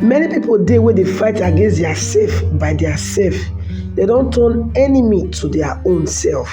Many people dey wey dey fight against their self by their self. They don turn enemy to their own self.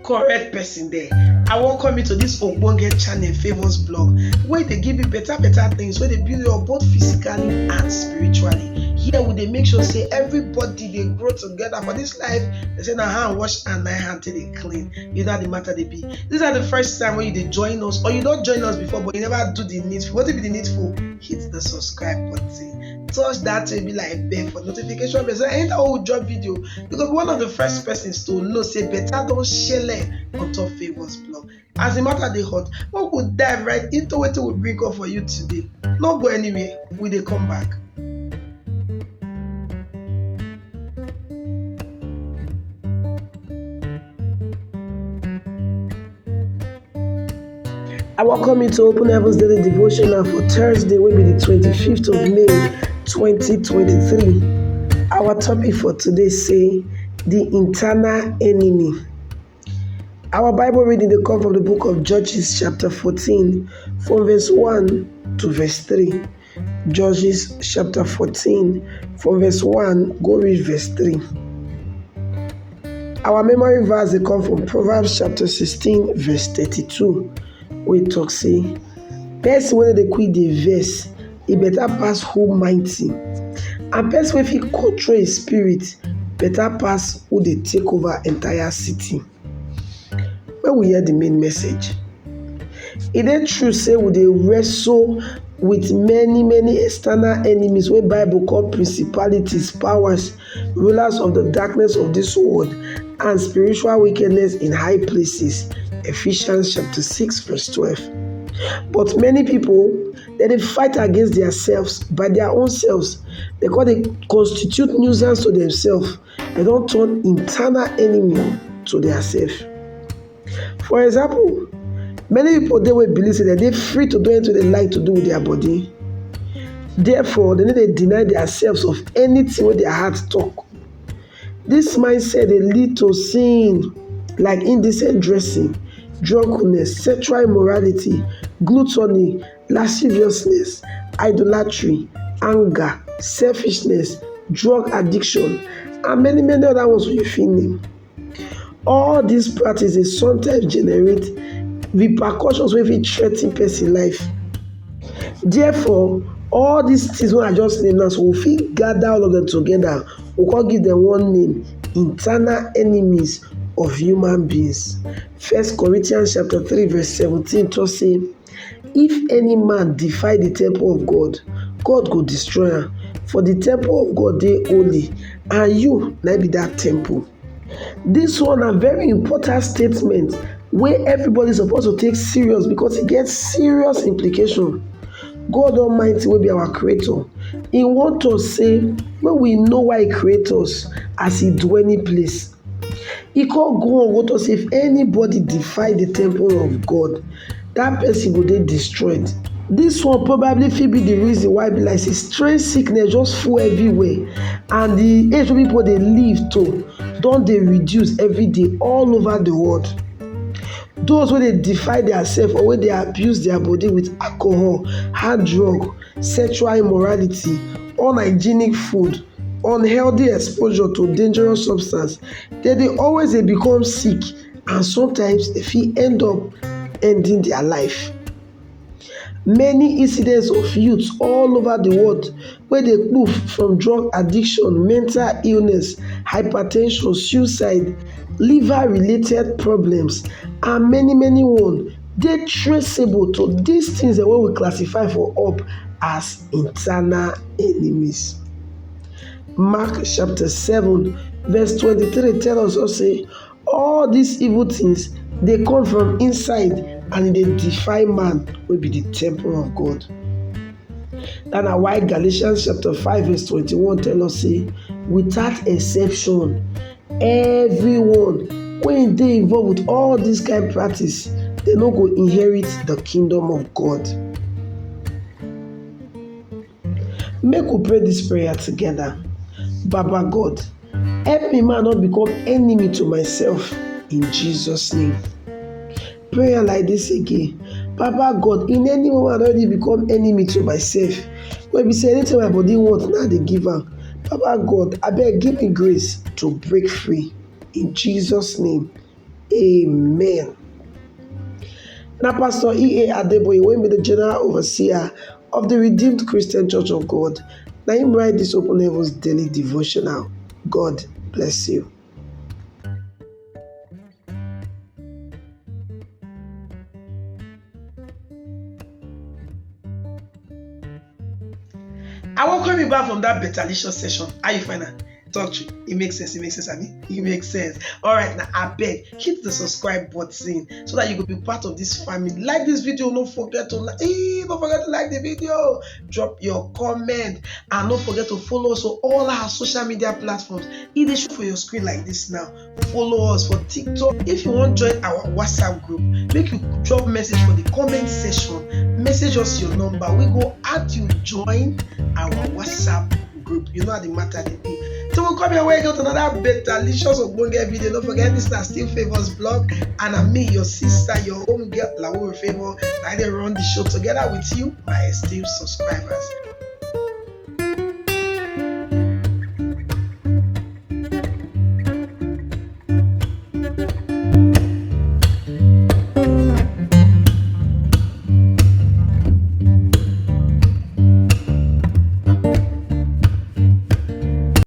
Correct person there. I welcome you to this ogbonge channel, Favours Blog, where they give you better things, where they build you up both physically and spiritually. Here we dey make sure say everybody dey grow together for this life. They say na hand wash and na hand till they clean. You know the matter they be. This is the first time when you dey join us, or you don't join us before, but you never do the needful. What will be the needful? Hit the subscribe button. Touch that to be like bell for notification bell. So anytime we drop video, you go be one of the first persons to know say better don't share on top Favours Blog. As the matter they hot, we could dive right into what we bring up for you today. Not go anywhere, we dey come back. I welcome you to Open Heaven's Daily Devotional for Thursday, will be the 25th of May, 2023. Our topic for today say, the internal enemy. Our Bible reading they come from the book of Judges chapter 14, from verse 1 to verse 3. Judges chapter 14, from verse 1, go read verse 3. Our memory verse they come from Proverbs chapter 16, verse 32. We talk say, person when they quit the verse, it better pass who mighty. And person if he control his spirit, better pass who they take over entire city. When we hear the main message, it ain't true say we dey wrestle with many external enemies wey Bible call principalities, powers, rulers of the darkness of this world, and spiritual wickedness in high places. Ephesians chapter 6 verse 12. But many people, they fight against themselves by their own selves. They constitute nuisance to themselves. They don't turn internal enemy to themselves. For example, many people they will believe that they're free to do anything they like to do with their body. Therefore, they need to deny themselves of anything with their heart talk. This mindset they lead to sin like indecent dressing, drunkenness, sexual immorality, gluttony, lasciviousness, idolatry, anger, selfishness, drug addiction, and many other ones you feel name. All these practices sometimes generate repercussions wey fit threaten person life. Therefore, all these things wey I just named now, so we fit gather all of them together, we can give them one name: internal enemies of human beings. 1 Corinthians chapter 3 verse 17 to say, if any man defy the temple of God, God go destroy am. For the temple of God dey holy, and you na be that temple. This one a very important statement where everybody is supposed to take serious, because it gets serious implication. God Almighty will be our creator. He want us say when we know why he create us as he dwelling place. He can't go on to say if anybody defy the temple of God, that person will be destroyed. This one probably fit be the reason why be like strange sickness just full everywhere, and the age of people they live to don't they reduce every day all over the world. Those when they defy themselves or when they abuse their body with alcohol, hard drug, sexual immorality, unhygienic food, unhealthy exposure to dangerous substance, they always they become sick, and sometimes they fit end up ending their life. Many incidents of youth all over the world where they move from drug addiction, mental illness, hypertension, suicide, liver related problems, and many one, they traceable to these things that we classify for up as internal enemies. Mark chapter 7 verse 23 tell us also, all these evil things they come from inside, and they defy man will be the temple of God. That's why Galatians chapter 5 verse 21 tell us say, without exception, everyone when they involved with all this kind of practice, they no go inherit the kingdom of God. Make we pray this prayer together. Baba God, help me man not become enemy to myself in Jesus' name. Prayer like this again. Papa God, in any moment I already become enemy to myself. When be say anything my body want, now they give am. Papa God, abeg give me grace to break free. In Jesus' name, amen. Na Pastor E. A. Adeboye wey be the General Overseer of the Redeemed Christian Church of God na him write this Open Heavens daily devotional. God bless you. I welcome you back from that betalicious session. How you find that? Talk to you. It makes sense. It makes sense, Abi. It makes sense. All right, now I beg, hit the subscribe button so that you can be part of this family. Like this video. Don't forget to like. Don't forget to like the video. Drop your comment and don't forget to follow us on all our social media platforms. It is show for your screen like this now. Follow us for TikTok. If you want to join our WhatsApp group, make you drop message for the comment section. Message us your number. We go add you join our WhatsApp group. You know how the matter they be. So we'll come your way, go to another betalicious Ogbonge video. Don't forget, this is Still Favors blog, and I'm me, your sister, your home girl, Lawu Favor. I run the show together with you, my esteemed subscribers.